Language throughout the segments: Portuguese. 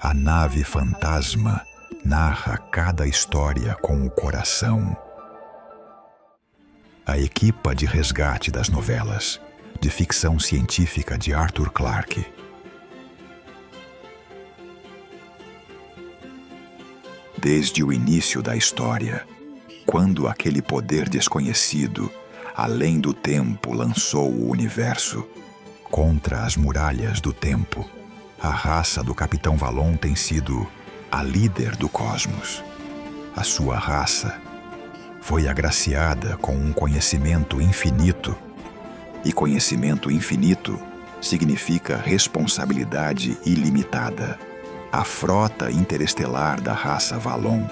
A nave fantasma narra cada história com o coração. A equipa de resgate das novelas, de ficção científica de Arthur Clarke. Desde o início da história, quando aquele poder desconhecido, além do tempo, lançou o universo contra as muralhas do tempo, a raça do Capitão Valon tem sido a líder do cosmos. A sua raça foi agraciada com um conhecimento infinito, e conhecimento infinito significa responsabilidade ilimitada. A frota interestelar da raça Valon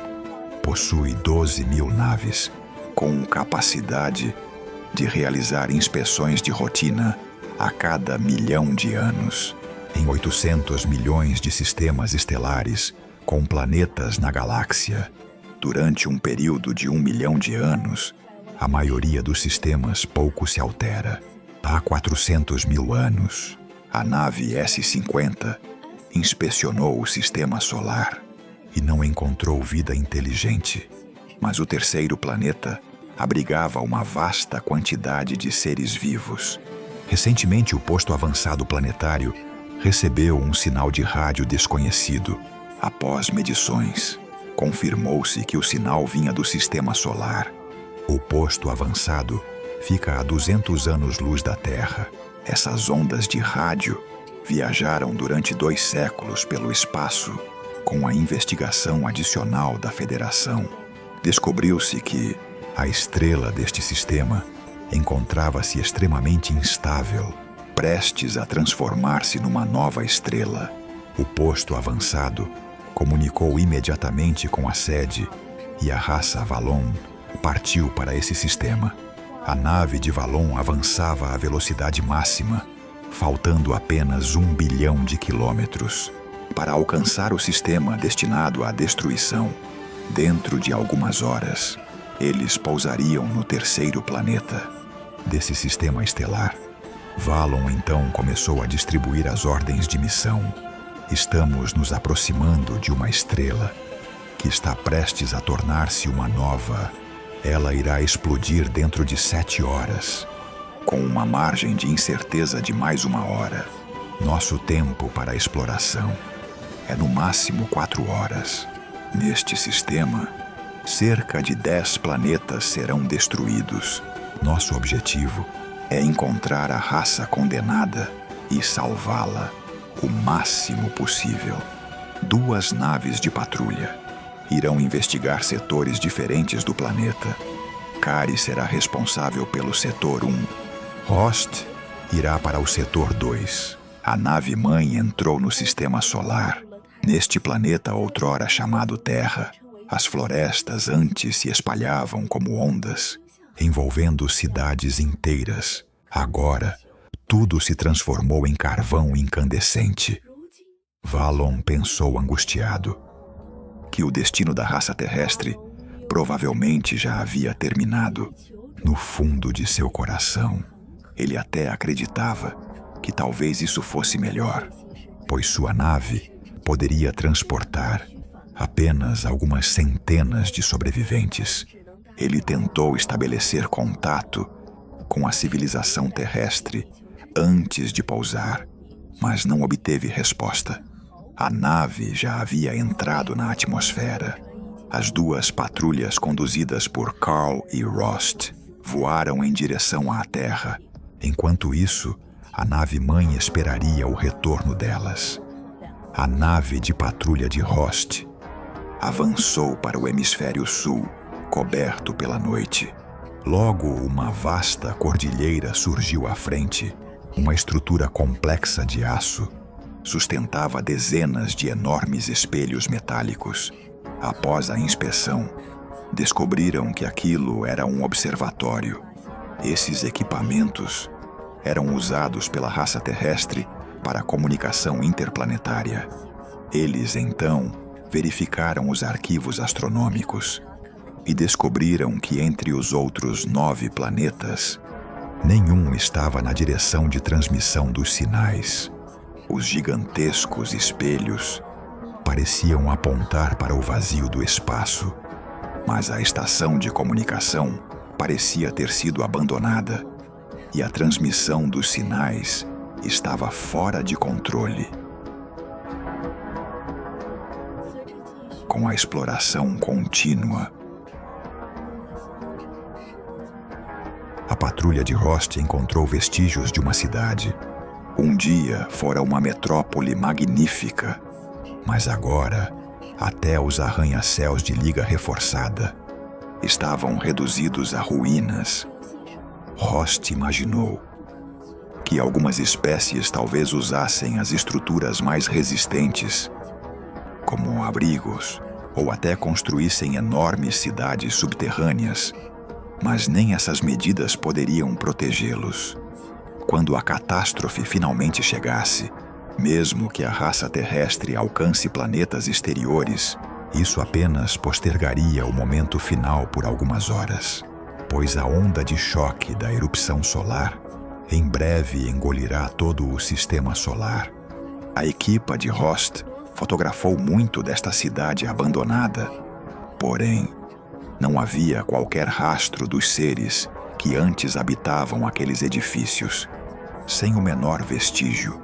possui 12.000 naves, com capacidade de realizar inspeções de rotina a cada 1.000.000 de anos, em 800 milhões de sistemas estelares com planetas na galáxia. Durante um período de 1.000.000 de anos, a maioria dos sistemas pouco se altera. Há 400.000 anos, a nave S-50 inspecionou o sistema solar e não encontrou vida inteligente. Mas o terceiro planeta abrigava uma vasta quantidade de seres vivos. Recentemente, o posto avançado planetário recebeu um sinal de rádio desconhecido. Após medições, confirmou-se que o sinal vinha do sistema solar. O posto avançado fica a 200 anos-luz da Terra. Essas ondas de rádio viajaram durante 2 séculos pelo espaço. Com a investigação adicional da Federação, descobriu-se que a estrela deste sistema encontrava-se extremamente instável, prestes a transformar-se numa nova estrela. O posto avançado comunicou imediatamente com a sede e a raça Valon partiu para esse sistema. A nave de Valon avançava à velocidade máxima, faltando apenas 1 bilhão de quilômetros para alcançar o sistema destinado à destruição. Dentro de algumas horas, eles pousariam no terceiro planeta desse sistema estelar. Valon então começou a distribuir as ordens de missão. Estamos nos aproximando de uma estrela que está prestes a tornar-se uma nova. Ela irá explodir dentro de 7 horas, com uma margem de incerteza de mais 1 hora. Nosso tempo para a exploração é no máximo 4 horas. Neste sistema, cerca de 10 planetas serão destruídos. Nosso objetivo é encontrar a raça condenada e salvá-la o máximo possível. 2 naves de patrulha irão investigar setores diferentes do planeta. Kari será responsável pelo setor 1. Rost irá para o setor 2. A nave-mãe entrou no sistema solar. Neste planeta outrora chamado Terra, as florestas antes se espalhavam como ondas, envolvendo cidades inteiras. Agora, tudo se transformou em carvão incandescente. Valon pensou angustiado que o destino da raça terrestre provavelmente já havia terminado. No fundo de seu coração, ele até acreditava que talvez isso fosse melhor, pois sua nave poderia transportar apenas algumas centenas de sobreviventes. Ele tentou estabelecer contato com a civilização terrestre antes de pousar, mas não obteve resposta. A nave já havia entrado na atmosfera. As 2 patrulhas conduzidas por Carl e Rost voaram em direção à Terra. Enquanto isso, a nave-mãe esperaria o retorno delas. A nave de patrulha de Rost avançou para o hemisfério sul, coberto pela noite. Logo, uma vasta cordilheira surgiu à frente. Uma estrutura complexa de aço sustentava dezenas de enormes espelhos metálicos. Após a inspeção, descobriram que aquilo era um observatório. Esses equipamentos eram usados pela raça terrestre para comunicação interplanetária. Eles, então, verificaram os arquivos astronômicos e descobriram que entre os outros 9 planetas, nenhum estava na direção de transmissão dos sinais. Os gigantescos espelhos pareciam apontar para o vazio do espaço. Mas a estação de comunicação parecia ter sido abandonada e a transmissão dos sinais estava fora de controle. Com a exploração contínua, a patrulha de Rost encontrou vestígios de uma cidade. Um dia fora uma metrópole magnífica, mas agora até os arranha-céus de liga reforçada estavam reduzidos a ruínas. Rost imaginou que algumas espécies talvez usassem as estruturas mais resistentes, como abrigos, ou até construíssem enormes cidades subterrâneas, mas nem essas medidas poderiam protegê-los. Quando a catástrofe finalmente chegasse, mesmo que a raça terrestre alcance planetas exteriores, isso apenas postergaria o momento final por algumas horas, pois a onda de choque da erupção solar em breve engolirá todo o sistema solar. A equipa de Rost fotografou muito desta cidade abandonada, porém, não havia qualquer rastro dos seres que antes habitavam aqueles edifícios. Sem o menor vestígio,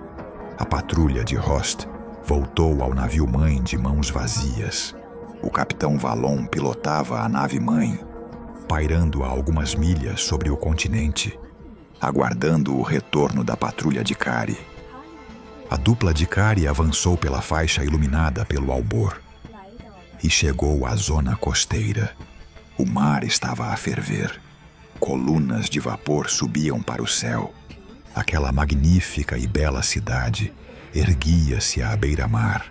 a patrulha de Rost voltou ao navio-mãe de mãos vazias. O capitão Valon pilotava a nave-mãe, pairando a algumas milhas sobre o continente, aguardando o retorno da patrulha de Kari. A dupla de Kari avançou pela faixa iluminada pelo albor e chegou à zona costeira. O mar estava a ferver. Colunas de vapor subiam para o céu. Aquela magnífica e bela cidade erguia-se à beira-mar,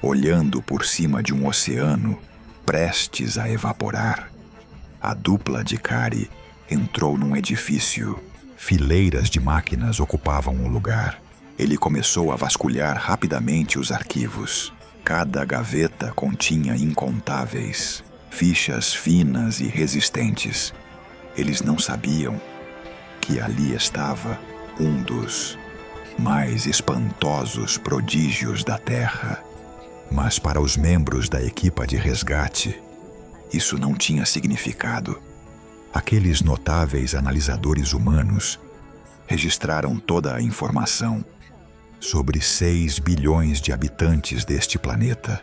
olhando por cima de um oceano prestes a evaporar. A dupla de Kari entrou num edifício. Fileiras de máquinas ocupavam o lugar. Ele começou a vasculhar rapidamente os arquivos. Cada gaveta continha incontáveis fichas finas e resistentes. Eles não sabiam que ali estava um dos mais espantosos prodígios da Terra. Mas para os membros da equipa de resgate, isso não tinha significado. Aqueles notáveis analisadores humanos registraram toda a informação sobre 6 bilhões de habitantes deste planeta,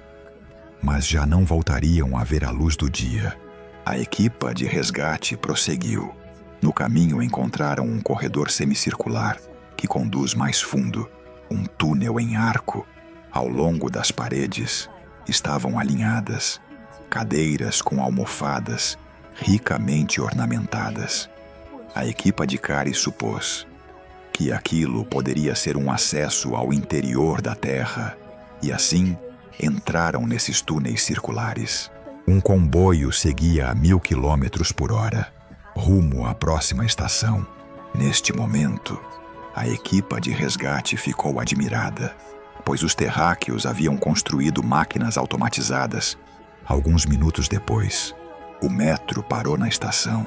mas já não voltariam a ver a luz do dia. A equipa de resgate prosseguiu. No caminho encontraram um corredor semicircular que conduz mais fundo, um túnel em arco. Ao longo das paredes estavam alinhadas cadeiras com almofadas ricamente ornamentadas. A equipa de Kari supôs que aquilo poderia ser um acesso ao interior da Terra, e assim entraram nesses túneis circulares. Um comboio seguia a 1000 km/h, rumo à próxima estação. Neste momento, a equipa de resgate ficou admirada, pois os terráqueos haviam construído máquinas automatizadas. Alguns minutos depois, o metro parou na estação,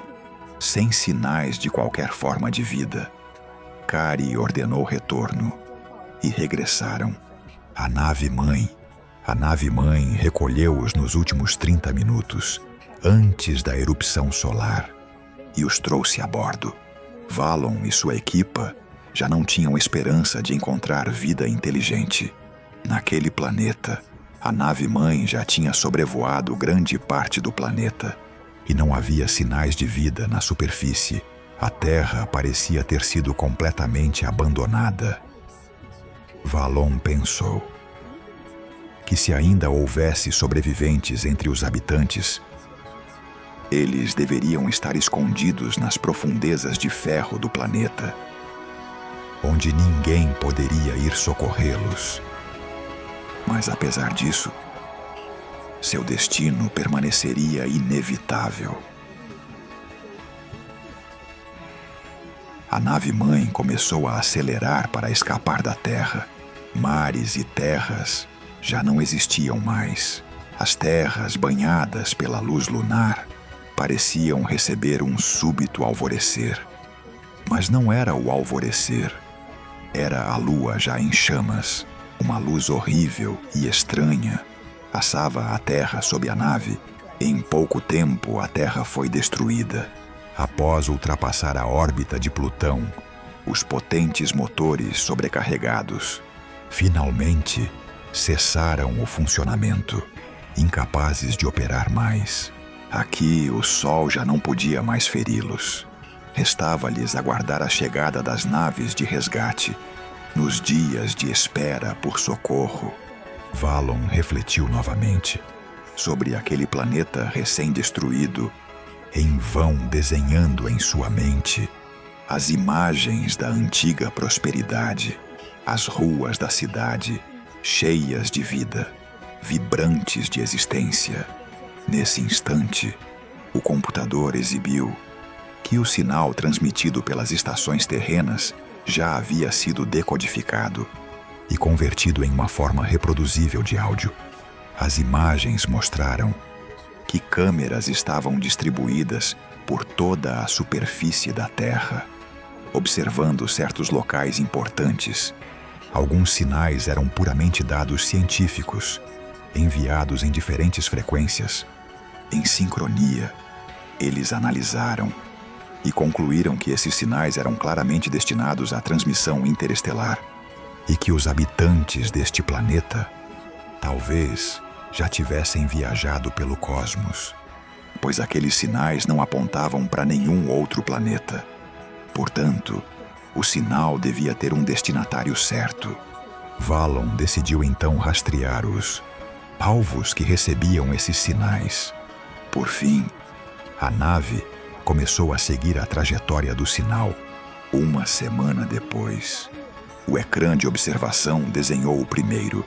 sem sinais de qualquer forma de vida. Kari ordenou retorno e regressaram. A nave-mãe recolheu-os nos últimos 30 minutos, antes da erupção solar, e os trouxe a bordo. Valon e sua equipa já não tinham esperança de encontrar vida inteligente. Naquele planeta, a nave-mãe já tinha sobrevoado grande parte do planeta e não havia sinais de vida na superfície. A Terra parecia ter sido completamente abandonada. Valon pensou que se ainda houvesse sobreviventes entre os habitantes, eles deveriam estar escondidos nas profundezas de ferro do planeta, onde ninguém poderia ir socorrê-los. Mas apesar disso, seu destino permaneceria inevitável. A nave-mãe começou a acelerar para escapar da Terra. Mares e terras já não existiam mais. As terras, banhadas pela luz lunar, pareciam receber um súbito alvorecer. Mas não era o alvorecer, era a lua já em chamas, uma luz horrível e estranha assava a terra sob a nave. Em pouco tempo, a Terra foi destruída. Após ultrapassar a órbita de Plutão, os potentes motores sobrecarregados finalmente cessaram o funcionamento, incapazes de operar mais. Aqui, o Sol já não podia mais feri-los. Restava-lhes aguardar a chegada das naves de resgate, nos dias de espera por socorro. Valon refletiu novamente sobre aquele planeta recém-destruído, em vão desenhando em sua mente as imagens da antiga prosperidade, as ruas da cidade cheias de vida, vibrantes de existência. Nesse instante, o computador exibiu que o sinal transmitido pelas estações terrenas já havia sido decodificado e convertido em uma forma reproduzível de áudio. As imagens mostraram que câmeras estavam distribuídas por toda a superfície da Terra, observando certos locais importantes. Alguns sinais eram puramente dados científicos, enviados em diferentes frequências. Em sincronia, eles analisaram e concluíram que esses sinais eram claramente destinados à transmissão interestelar e que os habitantes deste planeta talvez já tivessem viajado pelo cosmos, pois aqueles sinais não apontavam para nenhum outro planeta. Portanto, o sinal devia ter um destinatário certo. Valon decidiu então rastrear os alvos que recebiam esses sinais. Por fim, a nave começou a seguir a trajetória do sinal. Uma semana depois, o ecrã de observação desenhou o primeiro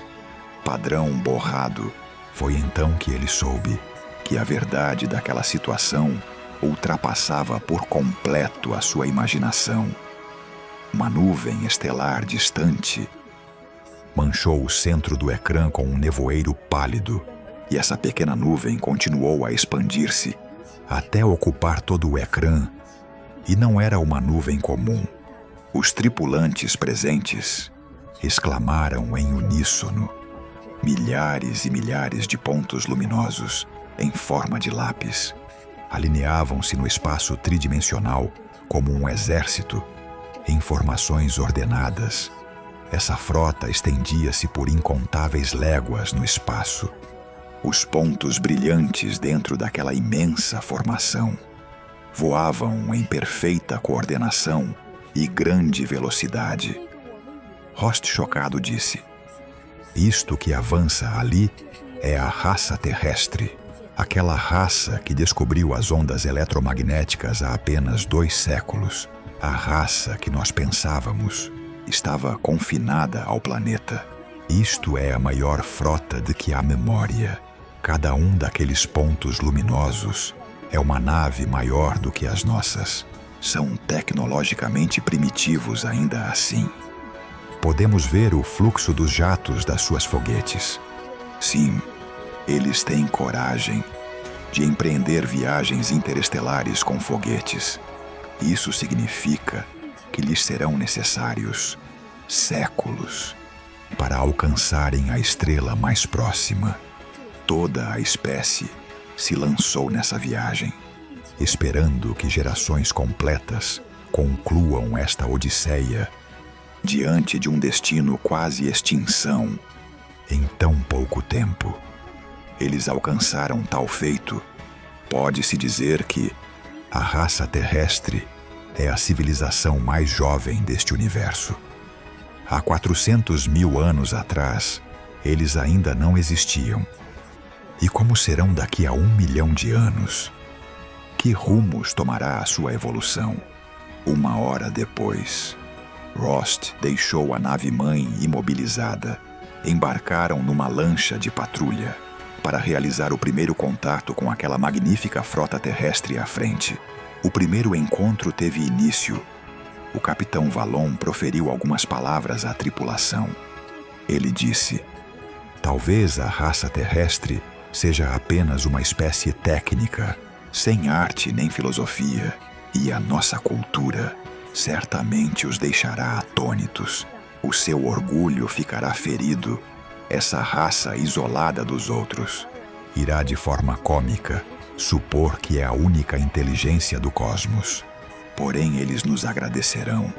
padrão borrado. Foi então que ele soube que a verdade daquela situação ultrapassava por completo a sua imaginação. Uma nuvem estelar distante manchou o centro do ecrã com um nevoeiro pálido, e essa pequena nuvem continuou a expandir-se até ocupar todo o ecrã, e não era uma nuvem comum. Os tripulantes presentes exclamaram em uníssono. Milhares e milhares de pontos luminosos, em forma de lápis, alinhavam-se no espaço tridimensional como um exército, em formações ordenadas. Essa frota estendia-se por incontáveis léguas no espaço. Os pontos brilhantes dentro daquela imensa formação voavam em perfeita coordenação e grande velocidade. Rost chocado disse: "Isto que avança ali é a raça terrestre, aquela raça que descobriu as ondas eletromagnéticas há apenas 2 séculos. A raça que nós pensávamos estava confinada ao planeta. Isto é a maior frota de que há memória. Cada um daqueles pontos luminosos é uma nave maior do que as nossas. São tecnologicamente primitivos ainda assim. Podemos ver o fluxo dos jatos das suas foguetes. Sim, eles têm coragem de empreender viagens interestelares com foguetes. Isso significa que lhes serão necessários séculos para alcançarem a estrela mais próxima. Toda a espécie se lançou nessa viagem, esperando que gerações completas concluam esta odisseia diante de um destino quase extinção em tão pouco tempo. Eles alcançaram tal feito. Pode-se dizer que a raça terrestre é a civilização mais jovem deste universo. Há 400 mil anos atrás, eles ainda não existiam. E como serão daqui a 1 milhão de anos? Que rumos tomará a sua evolução? 1 hora depois, Rost deixou a nave-mãe imobilizada. Embarcaram numa lancha de patrulha para realizar o primeiro contato com aquela magnífica frota terrestre à frente. O primeiro encontro teve início. O capitão Valon proferiu algumas palavras à tripulação. Ele disse: "Talvez a raça terrestre seja apenas uma espécie técnica, sem arte nem filosofia, e a nossa cultura certamente os deixará atônitos. O seu orgulho ficará ferido essa raça isolada dos outros, irá de forma cômica supor que é a única inteligência do cosmos. Porém, eles nos agradecerão.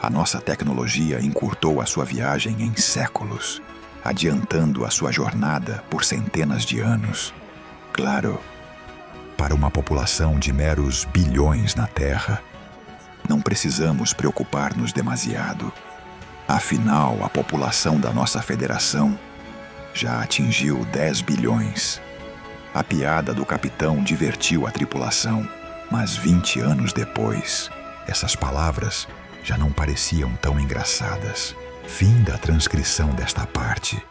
A nossa tecnologia encurtou a sua viagem em séculos, adiantando a sua jornada por centenas de anos. Claro, para uma população de meros bilhões na Terra, não precisamos preocupar-nos demasiado. Afinal, a população da nossa federação já atingiu 10 bilhões. A piada do capitão divertiu a tripulação, mas 20 anos depois, essas palavras já não pareciam tão engraçadas. Fim da transcrição desta parte.